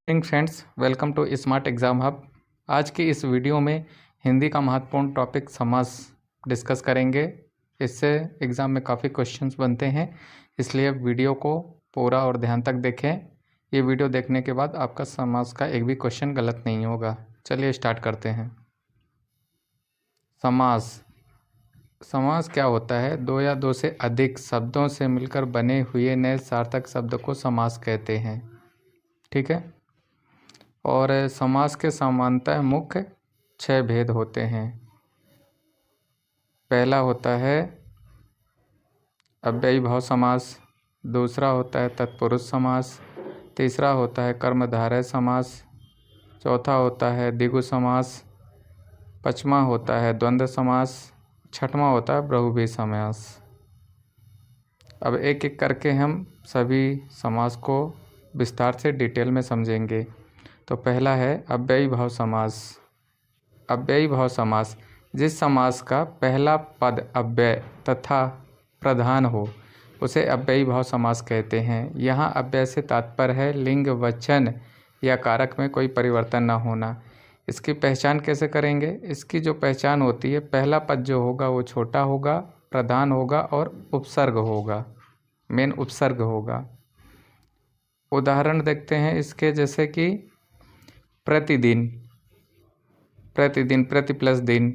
Friends, welcome to Smart Exam Hub. आज की इस वीडियो में हिंदी का महत्वपूर्ण टॉपिक समास डिस्कस करेंगे। इससे एग्ज़ाम में काफ़ी क्वेश्चंस बनते हैं, इसलिए वीडियो को पूरा और ध्यान तक देखें। ये वीडियो देखने के बाद आपका समास का एक भी क्वेश्चन गलत नहीं होगा। चलिए स्टार्ट करते हैं। समास समास क्या होता है? दो या दो से अधिक शब्दों से मिलकर बने हुए नए सार्थक शब्द को समास कहते हैं। ठीक है। और समास के सामान्यतः मुख्य 6 भेद होते हैं। पहला होता है अव्ययी भाव समास, दूसरा होता है तत्पुरुष समास, तीसरा होता है कर्मधारय समास, चौथा होता है द्विगु समास, पांचवा होता है द्वंद्व समास, छठवां होता है बहुव्रीहि समास। अब एक एक करके हम सभी समास को विस्तार से डिटेल में समझेंगे। तो पहला है अव्ययी भाव समास। अव्ययी भाव समास जिस समास का पहला पद अव्यय तथा प्रधान हो उसे अव्ययी भाव समास कहते हैं। यहाँ अव्यय से तात्पर्य है लिंग, वचन या कारक में कोई परिवर्तन न होना। इसकी पहचान कैसे करेंगे? इसकी जो पहचान होती है, पहला पद जो होगा वो छोटा होगा, प्रधान होगा और उपसर्ग होगा, मेन उपसर्ग होगा। उदाहरण देखते हैं इसके, जैसे कि प्रतिदिन, प्रतिदिन, प्रति प्लस दिन,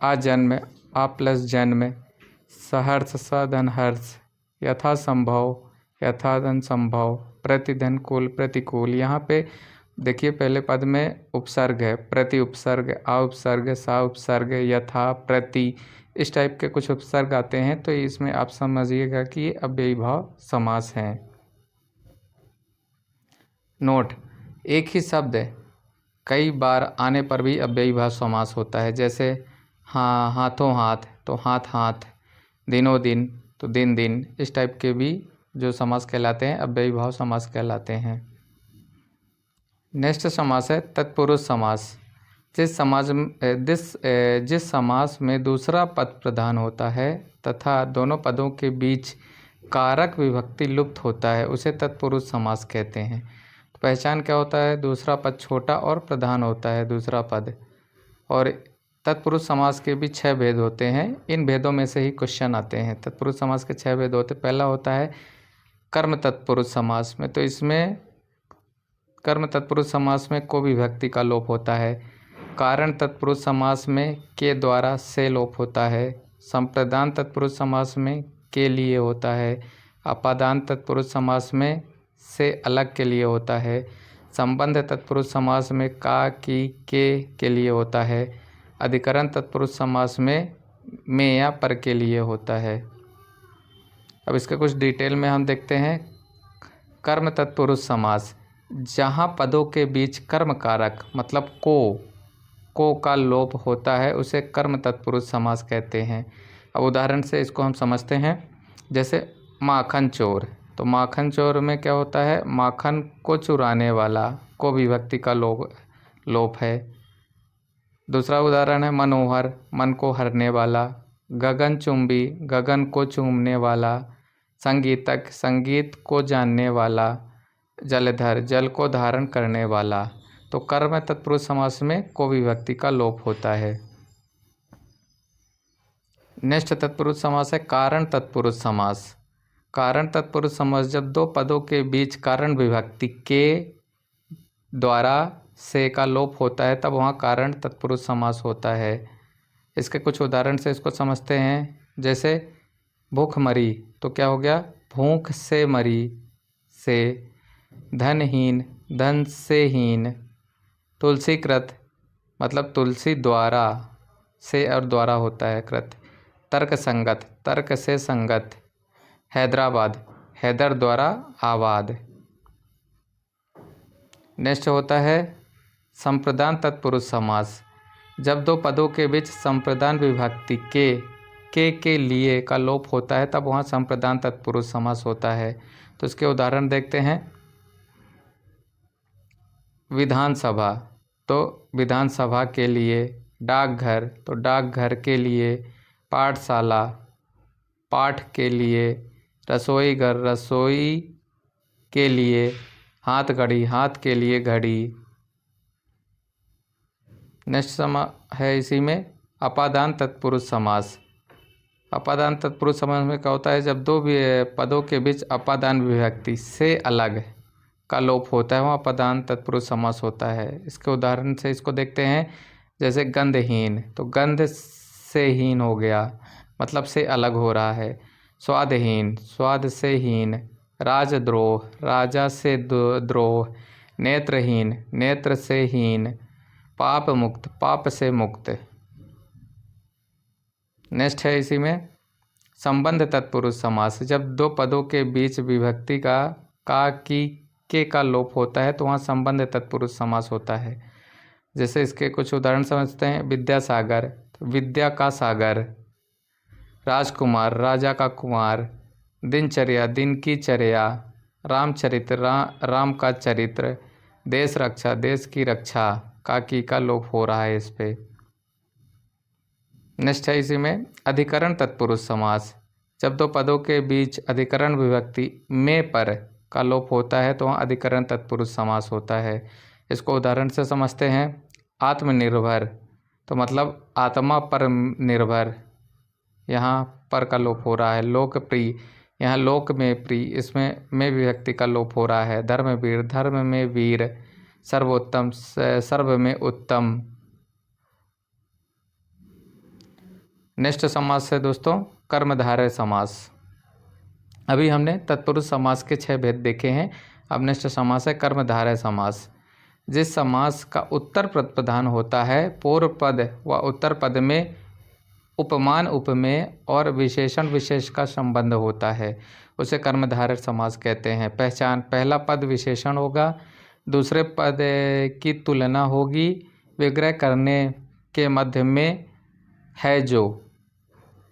आजन्म, आ प्लस जन्म, सहर्ष, सधन हर्ष, यथासंभव, यथाधन संभव, प्रतिधन कुल, प्रतिकूल। यहाँ पे देखिए पहले पद में उपसर्ग है, प्रति उपसर्ग, आ उपसर्ग, सा उपसर्ग, यथा, प्रति, इस टाइप के कुछ उपसर्ग आते हैं। तो इसमें आप समझिएगा कि ये अव्ययी भाव समास हैं। नोट: एक ही शब्द कई बार आने पर भी अव्ययी भाव समास होता है। जैसे हाँ, हाथों हाथ तो हाथ हाथ, दिनों दिन तो दिन दिन, इस टाइप के भी जो समास कहलाते हैं अव्ययी भाव समास कहलाते हैं। नेक्स्ट समास है तत्पुरुष समास। जिस समास में दूसरा पद प्रधान होता है तथा दोनों पदों के बीच कारक विभक्ति लुप्त होता है उसे तत्पुरुष समास कहते हैं। तो पहचान क्या होता है? दूसरा पद छोटा और प्रधान होता है दूसरा पद। और तत्पुरुष समास के भी 6 भेद होते हैं। इन भेदों में से ही क्वेश्चन आते हैं। तत्पुरुष समास के 6 भेद होते हैं। पहला होता है कर्म तत्पुरुष समास में, तो इसमें कर्म तत्पुरुष समास में को विभक्ति का लोप होता है। कारण तत्पुरुष समास में के द्वारा से लोप होता है। संप्रदान तत्पुरुष समास में के लिए होता है। अपादान तत्पुरुष समास में से अलग के लिए होता है। संबंध तत्पुरुष समास में का, की, के लिए होता है। अधिकरण तत्पुरुष समास में या पर के लिए होता है। अब इसके कुछ डिटेल में हम देखते हैं। कर्म तत्पुरुष समास, जहाँ पदों के बीच कर्म कारक मतलब को का लोप होता है उसे कर्म तत्पुरुष समास कहते हैं। अब उदाहरण से इसको हम समझते हैं। जैसे माखन चोर, तो माखन चोर में क्या होता है? माखन को चुराने वाला, को विभक्ति का लोप है। दूसरा उदाहरण है मनोहर, मन को हरने वाला। गगनचुंबी, गगन को चूमने वाला। संगीतक, संगीत को जानने वाला। जलधर, जल को धारण करने वाला। तो कर्म तत्पुरुष समास में को विभक्ति का लोप होता है। नेक्स्ट तत्पुरुष समास है कारण तत्पुरुष समास। कारण तत्पुरुष समास जब दो पदों के बीच कारण विभक्ति के द्वारा से का लोप होता है तब वहाँ कारण तत्पुरुष समास होता है। इसके कुछ उदाहरण से इसको समझते हैं। जैसे भूख मरी, तो क्या हो गया? भूख से मरी, से। धनहीन, धन से हीन। तुलसीकृत मतलब तुलसी द्वारा, से और द्वारा होता है कृत। तर्क संगत, तर्क से संगत। हैदराबाद, हैदर द्वारा आबाद। नेक्स्ट होता है संप्रदान तत्पुरुष समास। जब दो पदों के बीच संप्रदान विभक्ति के लिए का लोप होता है तब वहाँ संप्रदान तत्पुरुष समास होता है। तो इसके उदाहरण देखते हैं। विधानसभा, तो विधानसभा के लिए। डाकघर, तो डाकघर के लिए। पाठशाला, पाठ के लिए। रसोईघर, रसोई के लिए। हाथ घड़ी, हाथ के लिए घड़ी। नेक्स्ट समा है इसी में अपादान तत्पुरुष समास। अपादान तत्पुरुष समास में क्या होता है, जब दो पदों के बीच अपादान विभक्ति से अलग का लोप होता है वहाँ अपादान तत्पुरुष समास होता है। इसके उदाहरण से इसको देखते हैं, जैसे गंधहीन, तो गंध से हीन हो गया, मतलब से अलग हो रहा है। स्वादहीन, स्वाद से हीन। राजद्रोह, राजा से द्रोह। नेत्रहीन, नेत्र से हीन। पाप मुक्त, पाप से मुक्त। नेक्स्ट है इसी में संबंध तत्पुरुष समास। जब दो पदों के बीच विभक्ति का की के का लोप होता है तो वहाँ संबंध तत्पुरुष समास होता है। जैसे इसके कुछ उदाहरण समझते हैं। विद्यासागर, विद्या का सागर। राजकुमार, राजा का कुमार। दिनचर्या, दिन की चर्या। रामचरित्र, राम का चरित्र। देश रक्षा, देश की रक्षा। का लोप हो रहा है इस पे। नेक्स्ट है इसी में अधिकरण तत्पुरुष समास। जब दो पदों के बीच अधिकरण विभक्ति में पर का लोप होता है तो वहाँ अधिकरण तत्पुरुष समास होता है। इसको उदाहरण से समझते हैं। आत्मनिर्भर, तो मतलब आत्मा पर निर्भर, यहाँ पर का लोप हो रहा है। लोकप्रिय, यहाँ लोक में प्रिय, इसमें में विभक्ति का लोप हो रहा है। धर्मवीर, धर्म में वीर। सर्वोत्तम, सर्व में उत्तम। नेक्स्ट समास है दोस्तों कर्मधारय समास। अभी हमने तत्पुरुष समास के 6 भेद देखे हैं। अब नेक्स्ट समास है कर्मधारय समास। जिस समास का उत्तर पद प्रधान होता है, पूर्व पद व उत्तर पद में उपमान उपमेय और विशेषण विशेष का संबंध होता है, उसे कर्मधारय समास कहते हैं। पहचान, पहला पद विशेषण होगा, दूसरे पद की तुलना होगी, विग्रह करने के मध्य में है जो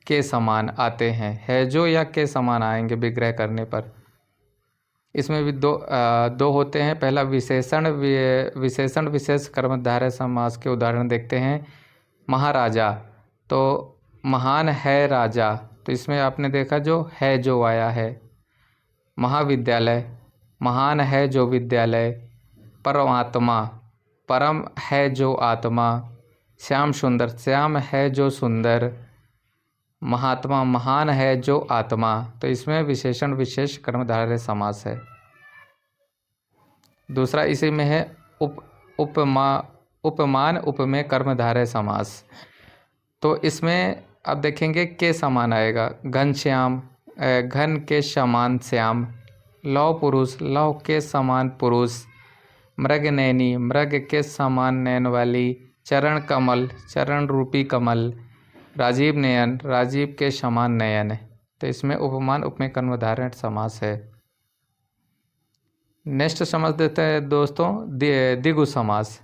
के समान आते हैं, है जो या के समान आएंगे विग्रह करने पर। इसमें भी दो होते हैं। पहला विशेषण विशेष कर्मधारय समास के उदाहरण देखते हैं। महाराजा, तो महान है राजा, तो इसमें आपने देखा जो है जो आया है। महाविद्यालय, महान है जो विद्यालय। परमात्मा, परम है जो आत्मा। श्याम सुंदर, श्याम है जो सुंदर। महात्मा, महान है जो आत्मा, तो इसमें विशेषण विशेष कर्मधारय समास है। दूसरा इसी में है उपमान उपमेय कर्मधारय समास। तो इसमें अब देखेंगे के समान आएगा। घनश्याम, घन के समान श्याम। लौह पुरुष, लौह के समान पुरुष। मृगनयनी, मृग के समान नयन वाली। चरण कमल, चरण रूपी कमल। राजीव नयन, राजीव के समान नयन। तो इसमें उपमान उपमेय कर्मधारय समास है। नेक्स्ट समझ देते हैं दोस्तों द्विगु समास।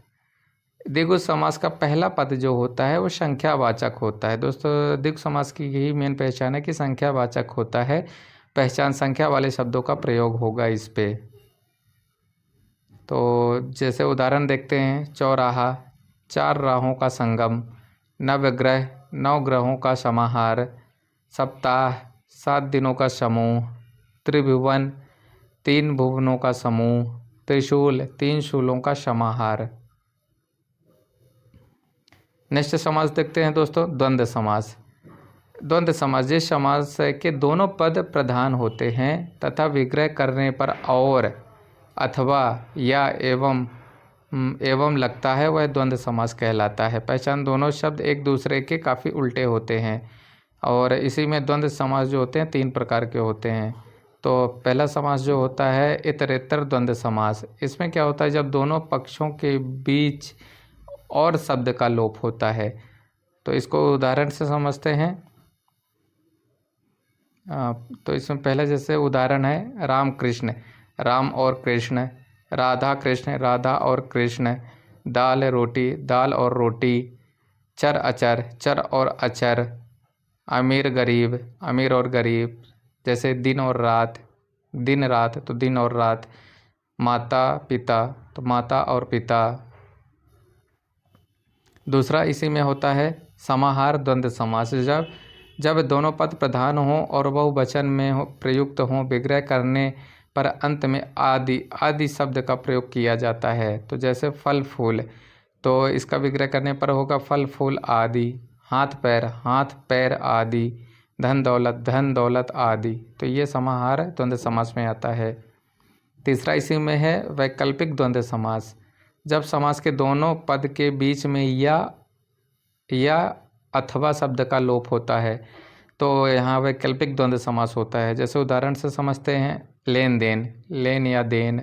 द्विगु समास का पहला पद जो होता है वो संख्यावाचक होता है। दोस्तों द्विगु समास की यही मेन पहचान है कि संख्यावाचक होता है। पहचान, संख्या वाले शब्दों का प्रयोग होगा इस पे। तो जैसे उदाहरण देखते हैं। चौराहा, 4 राहों का संगम। नवग्रह, 9 ग्रहों का समाहार। सप्ताह, 7 दिनों का समूह। त्रिभुवन, 3 भुवनों का समूह। त्रिशूल, 3 शूलों का समाहार। नेक्स्ट समास देखते हैं दोस्तों द्वंद्व समास। द्वंद्व समास जिस समास के दोनों पद प्रधान होते हैं तथा विग्रह करने पर और अथवा या एवं लगता है वह द्वंद्व समास कहलाता है। पहचान, दोनों शब्द एक दूसरे के काफ़ी उल्टे होते हैं और इसी में द्वंद्व समास जो होते हैं 3 प्रकार के होते हैं। तो पहला समास जो होता है इतरेतर द्वंद्व समास। इसमें क्या होता है, जब दोनों पक्षों के बीच और शब्द का लोप होता है। तो इसको उदाहरण से समझते हैं। तो इसमें पहले जैसे उदाहरण है राम कृष्ण, राम और कृष्ण। राधा कृष्ण, राधा और कृष्ण। दाल रोटी, दाल और रोटी। चर अचर, चर और अचर। अमीर गरीब, अमीर और गरीब। जैसे दिन और रात, दिन रात, तो दिन और रात। माता पिता, तो माता और पिता। दूसरा इसी में होता है समाहार द्वंद्व समास। जब दोनों पद प्रधान हों और बहुवचन में प्रयुक्त हों, विग्रह करने पर अंत में आदि आदि शब्द का प्रयोग किया जाता है। तो जैसे फल फूल, तो इसका विग्रह करने पर होगा फल फूल आदि। हाथ पैर आदि। धन दौलत आदि। तो ये समाहार द्वंद्व समास में आता है। तीसरा इसी में है वैकल्पिक द्वंद्व समास। जब समास के दोनों पद के बीच में या अथवा शब्द का लोप होता है तो यहाँ वैकल्पिक द्वंद्व समास होता है। जैसे उदाहरण से समझते हैं, लेन देन, लेन या देन,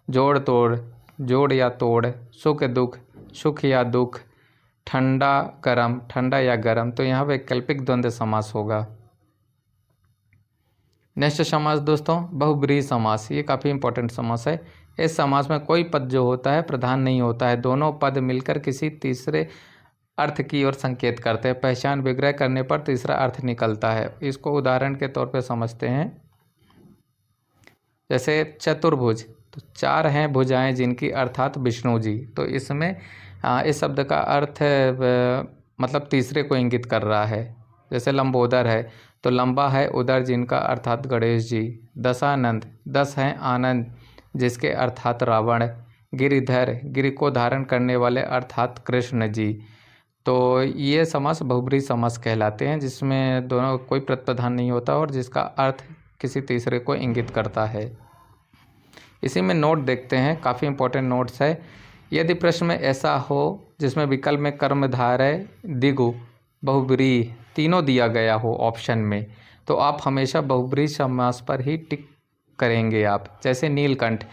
जोड़ तोड़, जोड़ या तोड़, सुख दुख, सुख या दुख, ठंडा गरम, ठंडा या गरम। तो यहाँ वैकल्पिक द्वंद्व समास होगा। नेक्स्ट समास दोस्तों बहुब्रीहि समास। ये काफ़ी इंपॉर्टेंट समास है। इस समास में कोई पद जो होता है प्रधान नहीं होता है, दोनों पद मिलकर किसी तीसरे अर्थ की ओर संकेत करते हैं। पहचान विग्रह करने पर तीसरा अर्थ निकलता है। इसको उदाहरण के तौर पे समझते हैं। जैसे चतुर्भुज, तो चार हैं भुजाएं जिनकी, अर्थात विष्णु जी। तो इसमें इस शब्द का अर्थ मतलब तीसरे को इंगित कर रहा है। जैसे लंबोदर है, तो लंबा है उदर जिनका, अर्थात गणेश जी। दशानंद, 10 हैं आनंद जिसके, अर्थात रावण। गिरिधर, गिरि को धारण करने वाले, अर्थात कृष्ण जी। तो ये समास बहुब्रीहि समास कहलाते हैं, जिसमें दोनों कोई प्रतिप्रधान नहीं होता और जिसका अर्थ किसी तीसरे को इंगित करता है। इसी में नोट देखते हैं, काफ़ी इंपॉर्टेंट नोट्स है। यदि प्रश्न में ऐसा हो जिसमें विकल्प में कर्मधारय, दिगु, बहुब्रीहि तीनों दिया गया हो ऑप्शन में, तो आप हमेशा बहुब्रीहि समास पर ही टिक करेंगे आप। जैसे नीलकंठ,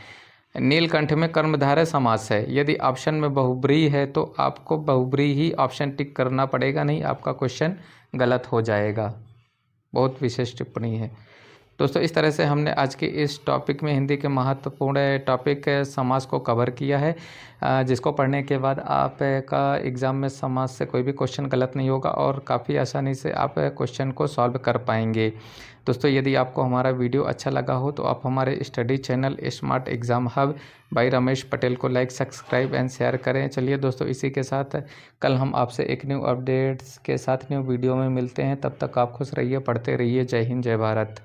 नीलकंठ में कर्मधारय समास है। यदि ऑप्शन में बहुब्रीहि है तो आपको बहुब्रीहि ही ऑप्शन टिक करना पड़ेगा, नहीं आपका क्वेश्चन गलत हो जाएगा। बहुत विशेष टिप्पणी है दोस्तों। इस तरह से हमने आज के इस टॉपिक में हिंदी के महत्वपूर्ण टॉपिक समास को कवर किया है, जिसको पढ़ने के बाद आपका एग्ज़ाम में समास से कोई भी क्वेश्चन गलत नहीं होगा और काफ़ी आसानी से आप क्वेश्चन को सॉल्व कर पाएंगे। दोस्तों यदि आपको हमारा वीडियो अच्छा लगा हो तो आप हमारे study channel Smart Exam Hub by Ramesh Patel को लाइक, सब्सक्राइब एंड शेयर करें। चलिए दोस्तों, इसी के साथ कल हम आपसे एक न्यू अपडेट्स के साथ न्यू वीडियो में मिलते हैं। तब तक आप खुश रहिए, पढ़ते रहिए। जय हिंद, जय भारत।